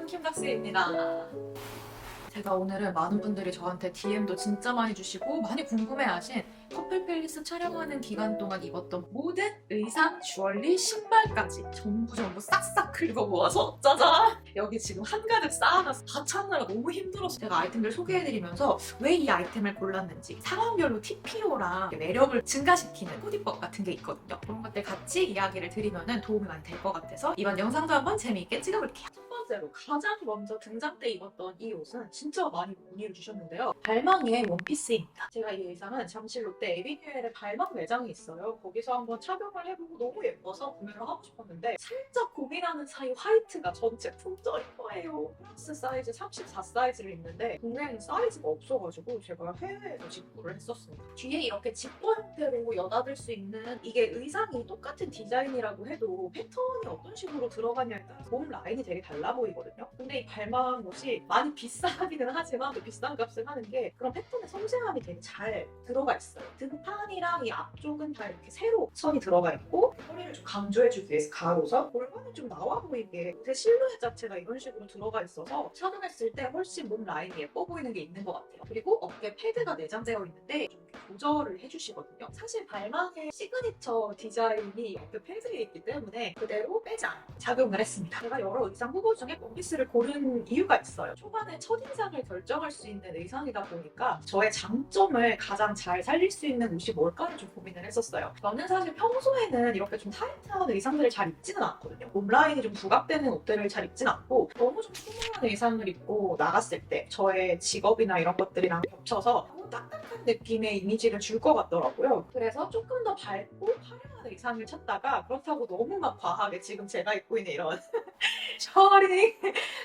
킴박스입니다. 제가 오늘은 많은 분들이 저한테 DM도 진짜 많이 주시고 많이 궁금해하신 커플 팰리스 촬영하는 기간 동안 입었던 모든 의상, 주얼리, 신발까지 전부 싹싹 긁어 모아서 짜잔! 여기 지금 한가득 쌓아놔서 다 찾느라 너무 힘들어서 제가 아이템들 소개해드리면서 왜 이 아이템을 골랐는지 상황별로 TPO랑 매력을 증가시키는 코디법 같은 게 있거든요. 그런 것들 같이 이야기를 드리면 도움이 많이 될 것 같아서 이번 영상도 한번 재미있게 찍어볼게요. 첫 번째로 가장 먼저 등장 때 입었던 이 옷은 진짜 많이 문의를 주셨는데요. 발망의 원피스입니다. 제가 이 의상은 잠실 롯데 에비뉴엘의 발망 매장이 있어요. 거기서 한번 착용을 해보고 너무 예뻐서 구매를 하고 싶었는데 살짝 고민하는 사이 화이트가 전체 품절인 거예요. 플러스 사이즈 34 사이즈를 입는데 국내에는 사이즈가 없어가지고 제가 해외에서 직구를 했었습니다. 뒤에 이렇게 지퍼 형태로 여닫을 수 있는 이게 의상이 똑같은 디자인이라고 해도 패턴이 어떤 식으로 들어가냐에 따라서 몸 라인이 되게 달라 보이거든요. 근데 이 발망 옷이 많이 비싸기는 하지만 또 비싼 값을 하는 게 그런 패턴의 섬세함이 되게 잘 들어가 있어요. 등판이랑 이 앞쪽은 다 이렇게 세로 선이 들어가 있고 허리를 좀 강조해주기 위해서 가로서 골반이 좀 나와 보이게 옷의 실루엣 자체가 이런 식으로 들어가 있어서 착용했을 때 훨씬 몸 라인이 예뻐 보이는 게 있는 것 같아요. 그리고 어깨 패드가 내장되어 있는데 좀 조절을 해주시거든요. 사실 발망의 시그니처 디자인이 어깨 패드에 있기 때문에 그대로 빼지 않고 착용을 했습니다. 제가 여러 의상 후보 중에 원피스를 고른 이유가 있어요. 초반에 첫인상을 결정할 수 있는 의상이다 보니까 저의 장점을 가장 잘 살릴 수 있는 옷이 뭘까를 좀 고민을 했었어요. 저는 사실 평소에는 이렇게 좀 타이트한 의상들을 잘 입지는 않거든요. 몸 라인이 좀 부각되는 옷들을 잘 입지는 않고 너무 좀 투명한 의상을 입고 나갔을 때 저의 직업이나 이런 것들이랑 겹쳐서 너무 딱딱한 느낌의 이미지를 줄 것 같더라고요. 그래서 조금 더 밝고 화려한 의상을 찾다가 그렇다고 너무 막 과하게 지금 제가 입고 있는 이런 셔링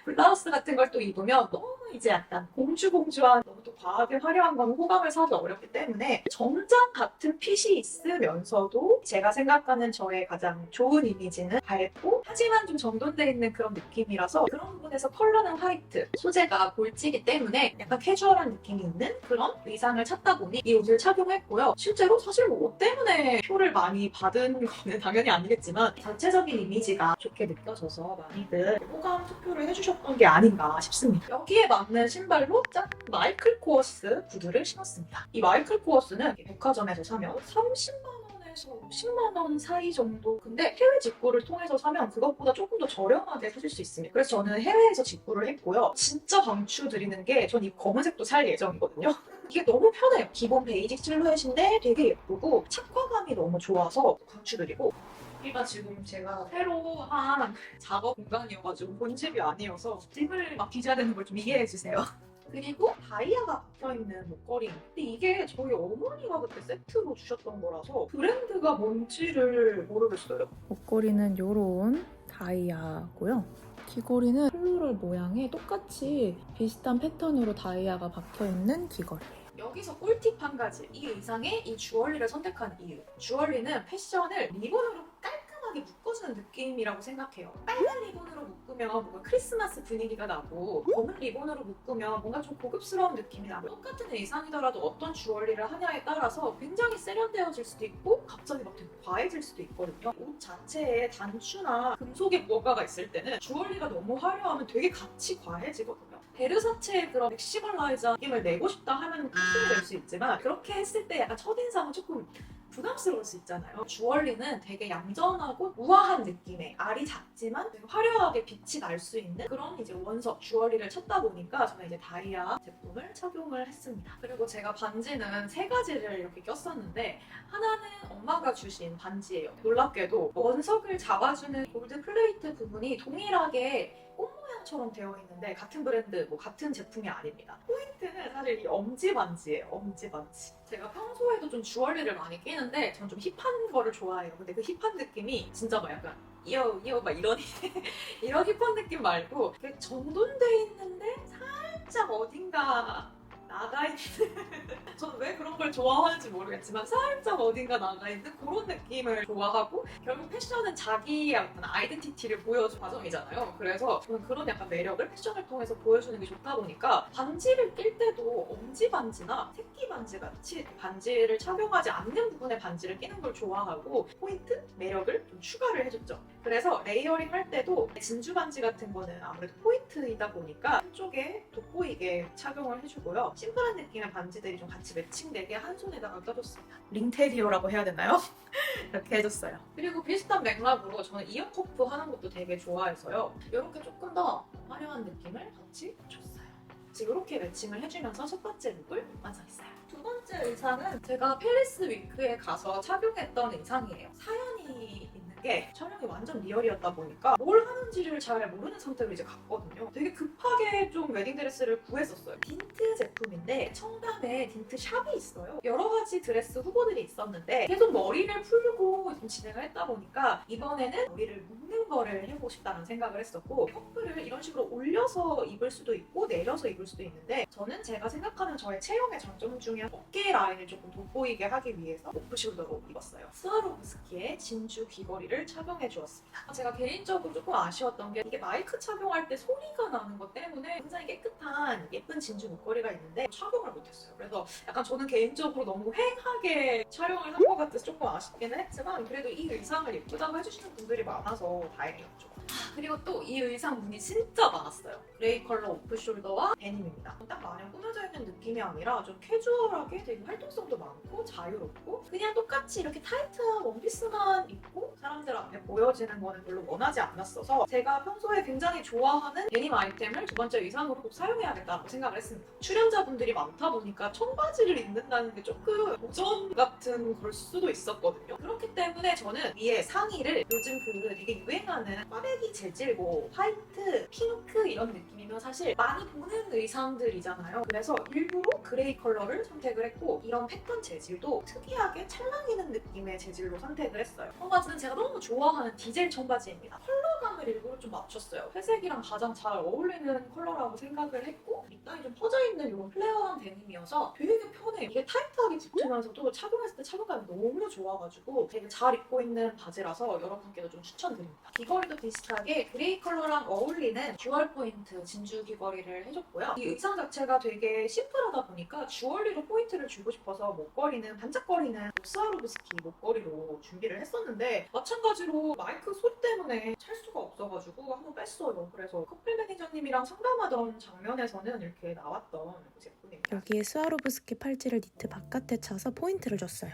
블라우스 같은 걸 또 입으면 너무 이제 약간 공주한 너무 또 과하게 화려한 건 호감을 사기 어렵기 때문에 정장 같은 핏이 있으면서도 제가 생각하는 저의 가장 좋은 이미지는 밝고 하지만 좀 정돈되어 있는 그런 느낌이라서 그런 부분에서 컬러는 화이트, 소재가 볼지기 때문에 약간 캐주얼한 느낌이 있는 그런 의상을 찾다 보니 이 옷을 착용했고요. 실제로 사실 뭐 옷 때문에 표를 많이 받은 거는 당연히 아니겠지만 전체적인 이미지가 좋게 느껴져서 많이들 호감 투표를 해주셨던 게 아닌가 싶습니다. 여기에 맞는 신발로 짠! 마이클 코어스 구두를 신었습니다. 이 마이클 코어스는 백화점에서 사면 30만 원에서 10만 원 사이 정도. 근데 해외 직구를 통해서 사면 그것보다 조금 더 저렴하게 사실 수 있습니다. 그래서 저는 해외에서 직구를 했고요. 진짜 강추드리는 게 전 이 검은색도 살 예정이거든요. 이게 너무 편해요. 기본 베이직 실루엣인데 되게 예쁘고 착화감이 너무 좋아서 강추드리고 여기가 지금 제가 새로 한 작업 공간이어가지고 본집이 아니어서 집을 막 빚어야 되는 걸 좀 이해해주세요. 그리고 다이아가 박혀있는 목걸이인데 이게 저희 어머니가 그때 세트로 주셨던 거라서 브랜드가 뭔지를 모르겠어요. 목걸이는 이런 다이아고요. 귀걸이는 플로럴 모양의 똑같이 비슷한 패턴으로 다이아가 박혀있는 귀걸이에요. 여기서 꿀팁 한 가지. 이 의상에 이 주얼리를 선택한 이유. 주얼리는 패션을 리본으로 깔끔하게 묶어주는 느낌이라고 생각해요. 빨간 리본으로 묶으면 뭔가 크리스마스 분위기가 나고 검은 리본으로 묶으면 뭔가 좀 고급스러운 느낌이 나고 똑같은 의상이더라도 어떤 주얼리를 하냐에 따라서 굉장히 세련되어질 수도 있고 갑자기 막 되게 과해질 수도 있거든요. 옷 자체에 단추나 금속의 무언가가 있을 때는 주얼리가 너무 화려하면 되게 같이 과해지거든요. 베르사체의 그런 맥시멀라이저 느낌을 내고 싶다 하면 큰 힘이 될 수 있지만 그렇게 했을 때 약간 첫인상은 조금 부담스러울 수 있잖아요. 주얼리는 되게 얌전하고 우아한 느낌의 알이 작지만 되게 화려하게 빛이 날 수 있는 그런 이제 원석 주얼리를 찾다 보니까 저는 이제 다이아 제품을 착용을 했습니다. 그리고 제가 반지는 세 가지를 이렇게 꼈었는데 하나는 엄마가 주신 반지예요. 놀랍게도 원석을 잡아주는 골드 플레이트 부분이 동일하게 꽃 모양처럼 되어 있는데 같은 브랜드, 뭐 같은 제품이 아닙니다. 포인트는 사실 이 엄지 반지예요. 엄지 반지. 제가 평소에도 좀 주얼리를 많이 끼는데 전 좀 힙한 거를 좋아해요. 근데 그 힙한 느낌이 진짜 막 약간 이어 막 이런 이런 힙한 느낌 말고 정돈돼 있는데 살짝 어딘가 나가 있는 저는 왜 그런 걸 좋아하는지 모르겠지만 살짝 어딘가 나가 있는 그런 느낌을 좋아하고 결국 패션은 자기의 어떤 아이덴티티를 보여주는 과정이잖아요. 그래서 저는 그런 약간 매력을 패션을 통해서 보여주는 게 좋다 보니까 반지를 낄 때도 엄지 반지나 새끼 반지 같이 반지를 착용하지 않는 부분에 반지를 끼는 걸 좋아하고 포인트, 매력을 좀 추가를 해줬죠. 그래서 레이어링 할 때도 진주 반지 같은 거는 아무래도 포인트이다 보니까 한쪽에 돋보이게 착용을 해주고요. 심플한 느낌의 반지들이 좀 같이 매칭되게 한 손에다가 껴줬습니다. 링테리어라고 해야 되나요? 이렇게 해줬어요. 그리고 비슷한 맥락으로 저는 이어 커프 하는 것도 되게 좋아해서요. 이렇게 조금 더 화려한 느낌을 같이 줬어요. 지금 이렇게 매칭을 해주면서 첫 번째 룩을 완성했어요. 두 번째 의상은 제가 팰리스 위크에 가서 착용했던 의상이에요. 사연이 있는 게 촬영이 완전 리얼이었다 보니까 뭘 하는지를 잘 모르는 상태로 이제 갔거든요. 되게 급하게 좀 웨딩드레스를 구했었어요. 딘트 제품인데 청담에 딘트 샵이 있어요. 여러 가지 드레스 후보들이 있었는데 계속 머리를 풀고 좀 진행을 했다 보니까 이번에는 머리를 묶는 거를 해보고 싶다는 생각을 했었고 커플을 이런 식으로 올려서 입을 수도 있고 내려서 입을 수도 있는데 저는 제가 생각하는 저의 체형의 장점 중에 어깨 라인을 조금 돋보이게 하기 위해서 오프숄더로 입었어요. 스와로브스키의 진주 귀걸이를 착용해 주었습니다. 제가 개인적으로 조금 아쉬웠던 게 이게 마이크 착용할 때 소리가 나는 것 때문에 굉장히 깨끗한 예쁜 진주 목걸이가 있는데 착용을 못했어요. 그래서 약간 저는 개인적으로 너무 휑하게 촬영을 한 것 같아서 조금 아쉽기는 했지만 그래도 이 의상을 예쁘다고 해주시는 분들이 많아서 다행이었죠. 그리고 또 이 의상 무늬 진짜 많았어요. 그레이 컬러 오프숄더와 데님입니다. 딱 마냥 꾸며져 있는 느낌이 아니라 좀 캐주얼하게 되게 활동성도 많고 자유롭고 그냥 똑같이 이렇게 타이트한 원피스만 입고 사람들 앞에 보여지는 거는 별로 원하지 않았어서 제가 평소에 굉장히 좋아하는 데님 아이템을 두 번째 의상으로 꼭 사용해야겠다고 생각을 했습니다. 출연자분들이 많다 보니까 청바지를 입는다는 게 조금 도전 같은 걸 수도 있었거든요. 그렇기 때문에 저는 위에 상의를 요즘 그 되게 유행하는 꽈배기 재질고 화이트, 핑크 이런 느낌이면 사실 많이 보는 의상들이잖아요. 그래서 일부러 그레이 컬러를 선택을 했고 이런 패턴 재질도 특이하게 찰랑이는 느낌의 재질로 선택을 했어요. 청바지는 제가 너무 좋아하는 디젤 청바지입니다. 컬러감을 일부러 좀 맞췄어요. 회색이랑 가장 잘 어울리는 컬러라고 생각을 했고 밑단이 좀 퍼져있는 이런 플레어한 데님이어서 되게 편해요. 이게 타이트하게 붙으면서도 착용했을 때 착용감이 너무 좋아가지고 되게 잘 입고 있는 바지라서 여러분께도 좀 추천드립니다. 귀걸이도 비슷하게 그레이 컬러랑 어울리는 듀얼 포인트 진주 귀걸이를 해줬고요. 이 의상 자체가 되게 심플하다 보니까 주얼리로 포인트를 주고 싶어서 목걸이는 반짝거리는 스와로브스키 목걸이로 준비를 했었는데 마찬가지로 마이크 소리 때문에 찰 수가 없어가지고 한번 뺐어요. 그래서 커플 매니저님이랑 상담하던 장면에서는 이렇게 나왔던 제품입니다. 여기에 스와로브스키 팔찌를 니트 바깥에 차서 포인트를 줬어요.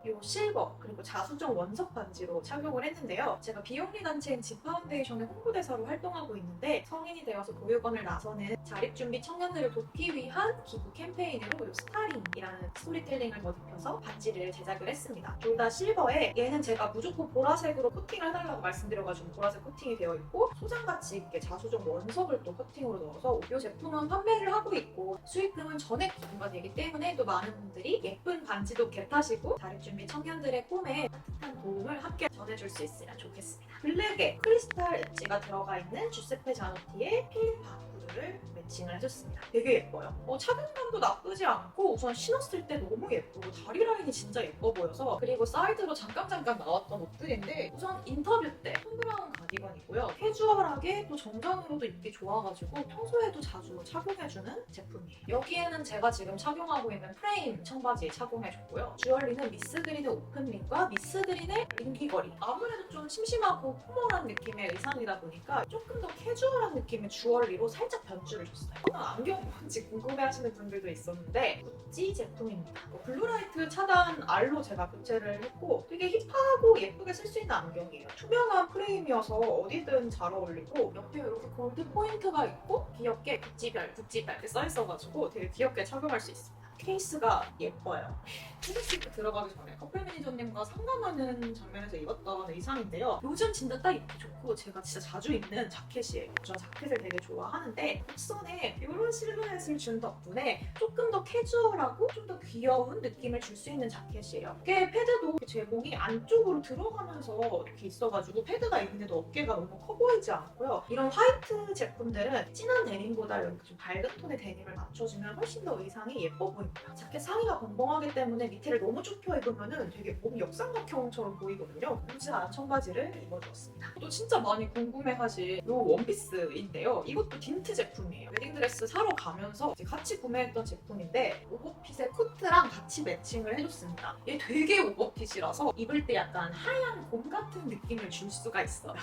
이 실버 그리고 자수정 원석 반지로 착용을 했는데요. 제가 비영리 단체인 지파운데이션의 홍보대사로 활동하고 있는데 성인이 되어서 교육원을 나서는 자립준비 청년들을 돕기 위한 기부 캠페인으로 이 스타링이라는 스토리텔링을 덧입혀서 반지를 제작을 했습니다. 둘 다 실버에 얘는 제가 무조건 보라색으로 코팅을 해달라고 말씀드려가지고 보라색 코팅이 되어 있고 소장가치 있게 자수정 원석을 또 코팅으로 넣어서 이 제품은 판매를 하고 있고 수익금은 전액 기부가 되기 때문에 또 많은 분들이 예쁜 반지도 겟하시고 자립준비 청년들의 꿈에 따뜻한 도움을 함께 전해줄 수 있으면 좋겠습니다. 블랙에 크리스탈 엣지가 들어가 있는 주세페 자노티의 필파 구두를 매칭을 해줬습니다. 되게 예뻐요. 착용감도 나쁘지 않고 우선 신었을 때 너무 예쁘고 다리 라인이 진짜 예뻐 보여서 그리고 사이드로 잠깐 나왔던 옷들인데 우선 인터뷰 때 톤브라운 가디건이고요. 캐주얼하게 또 정장으로도 입기 좋아가지고 평소에도 자주 착용해주는 제품이에요. 여기에는 제가 지금 착용하고 있는 프레임 청바지 착용해줬고요. 주얼리는 미스 그린의 오픈링과 미스 그린의 링귀걸이. 아무래도 좀 심심하고 포멀한 느낌의 의상이다 보니까 조금 더 캐주얼한 느낌의 주얼리로 살짝 변주를 줬어요. 안경 뭔지 궁금해하시는 분들도 있었는데 구찌 제품입니다. 블루라이트 차단 알로 제가 교체를 했고 되게 힙하고 예쁘게 쓸 수 있는 안경이에요. 투명한 프레임이어서 어디든 잘 어울리고 옆에 이렇게 골드 포인트가 있고 귀엽게 구찌별 이렇게 써있어가지고 되게 귀엽게 착용할 수 있습니다. 케이스가 예뻐요. 헤드시트 들어가기 전에 커플 매니저님과 상담하는 장면에서 입었던 의상인데요. 요즘 진짜 딱 입기 좋고 제가 진짜 자주 입는 자켓이에요. 저 자켓을 되게 좋아하는데 곡선에 이런 실루엣을 준 덕분에 조금 더 캐주얼하고 좀 더 귀여운 느낌을 줄 수 있는 자켓이에요. 어깨 패드도 제 목이 안쪽으로 들어가면서 이렇게 있어가지고 패드가 있는데도 어깨가 너무 커 보이지 않고요. 이런 화이트 제품들은 진한 데님보다 이렇게 좀 밝은 톤의 데님을 맞춰주면 훨씬 더 의상이 예뻐 보입니다. 자켓 상의가 벙벙하기 때문에 밑에를 너무 좁혀 입으면 되게 몸이 역삼각형처럼 보이거든요. 굵지 않은 청바지를 입어주었습니다. 또 진짜 많이 궁금해하실 이 원피스인데요. 이것도 딘트 제품이에요. 웨딩드레스 사러 가면서 이제 같이 구매했던 제품인데 오버핏의 코트랑 같이 매칭을 해줬습니다. 얘 되게 오버핏이라서 입을 때 약간 하얀 곰 같은 느낌을 줄 수가 있어요.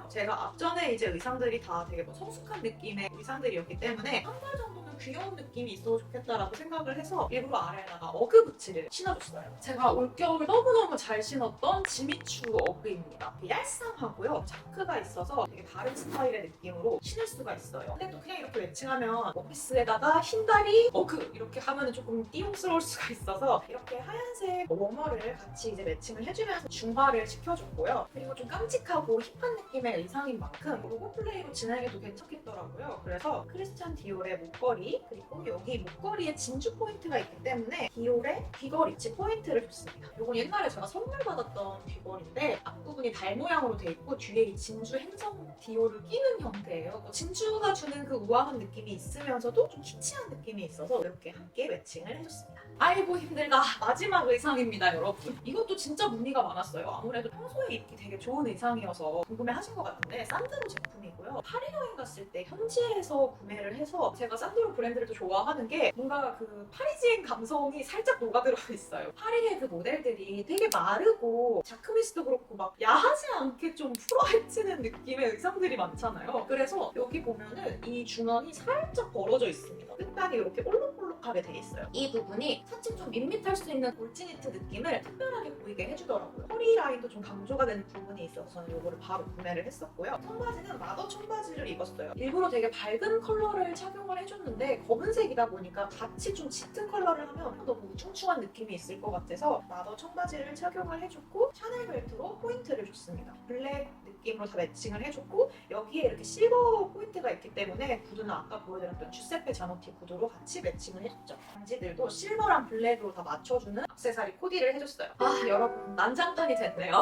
제가 앞전에 이제 의상들이 다 되게 성숙한 느낌의 의상들이었기 때문에 한 달 정도는 귀여운 느낌이 있어도 좋겠다라고 생각을 해서 일부러 아래에다가 어그 부츠를 신어줬어요. 제가 올겨울 너무너무 잘 신었던 지미추 어그입니다. 얄쌍하고요. 자크가 있어서 되게 다른 스타일의 느낌으로 신을 수가 있어요. 근데 또 그냥 이렇게 매칭하면 원피스에다가 흰다리 어그 이렇게 하면 조금 띄용스러울 수가 있어서 이렇게 하얀색 워머를 같이 이제 매칭을 해주면서 중화를 시켜줬고요. 그리고 좀 깜찍하고 힙한 느낌의 의상인 만큼 로고 플레이로 진행해도 괜찮겠더라고요. 그래서 크리스찬 디올의 목걸이 그리고 여기 목걸이에 진주 포인트가 있기 때문에 디올의 귀걸이치 포인트를 줬습니다. 이건 옛날에 제가 선물 받았던 귀걸이인데 앞부분이 달 모양으로 돼 있고 뒤에 이 진주 행성 디올을 끼는 형태예요. 진주가 주는 그 우아한 느낌이 있으면서도 좀 키치한 느낌이 있어서 이렇게 함께 매칭을 해줬습니다. 아이고 힘들다. 마지막 의상입니다, 여러분. 이것도 진짜 문의가 많았어요. 아무래도 평소에 입기 되게 좋은 의상이어서 궁금해하신 것 같은데 산드로 제품이고요. 파리 여행 갔을 때 현지에서 구매를 해서 제가 산드로 브랜드를 또 좋아하는 게 뭔가 그 파리지행 감성이 살짝 녹아들어 있어요. 파리의 그 모델들이 되게 마르고 자크미스도 그렇고 막 야하지 않게 좀 풀어헤치는 느낌의 의상들이 많잖아요. 그래서 여기 보면은 이 중앙이 살짝 벌어져 있습니다. 끝단이 이렇게 볼록볼록하게 돼 있어요. 이 부분이 사실 좀 밋밋할 수 있는 골지니트 느낌을 특별하게 보이게 해주더라고요. 허리 라인도 좀 강조가 되는 부분이 있어서 저는 이거를 바로 구매를 했었고요. 청바지는 마더 청바지를 입었어요. 일부러 되게 밝은 컬러를 착용을 해줬는데 검은색이다 보니까 같이 좀 짙은 컬러를 하면 너무 우중충한 느낌이 있을 것 같아서 마더 청바지를 착용을 해줬고 샤넬 벨트로 포인트를 줬습니다. 블랙 느낌으로 다 매칭을 해줬고 여기에 이렇게 실버 포인트가 있기 때문에 구두는 아까 보여드렸던 주세페 자노티 구두로 같이 매칭을 해줬죠. 반지들도 실버랑 블랙으로 다 맞춰주는 액세서리 코디를 해줬어요. 아 여러분 난장판이 됐네요.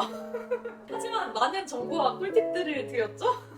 하지만 많은 정보와 꿀팁들을 드렸죠?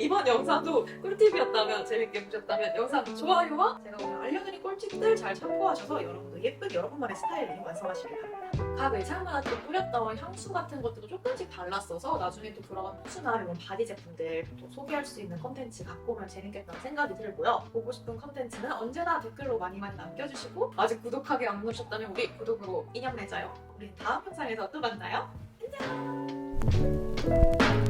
이번 영상도 꿀팁이었다면 재밌게 보셨다면 영상 좋아요와 제가 오늘 알려드린 꿀팁들 잘 참고하셔서 여러분도 예쁜 여러분만의 스타일링 완성하시길 바랍니다. 각 의상마다 또 뿌렸던 향수 같은 것들도 조금씩 달랐어서 나중에 또 그런 후추나 이런 바디 제품들 또 소개할 수 있는 컨텐츠 갖고 오면 재밌겠다는 생각이 들고요. 보고 싶은 컨텐츠는 언제나 댓글로 많이 남겨주시고 아직 구독하기 안 누르셨다면 우리 구독으로 인연 맺어요. 우리 다음 영상에서 또 만나요. 안녕!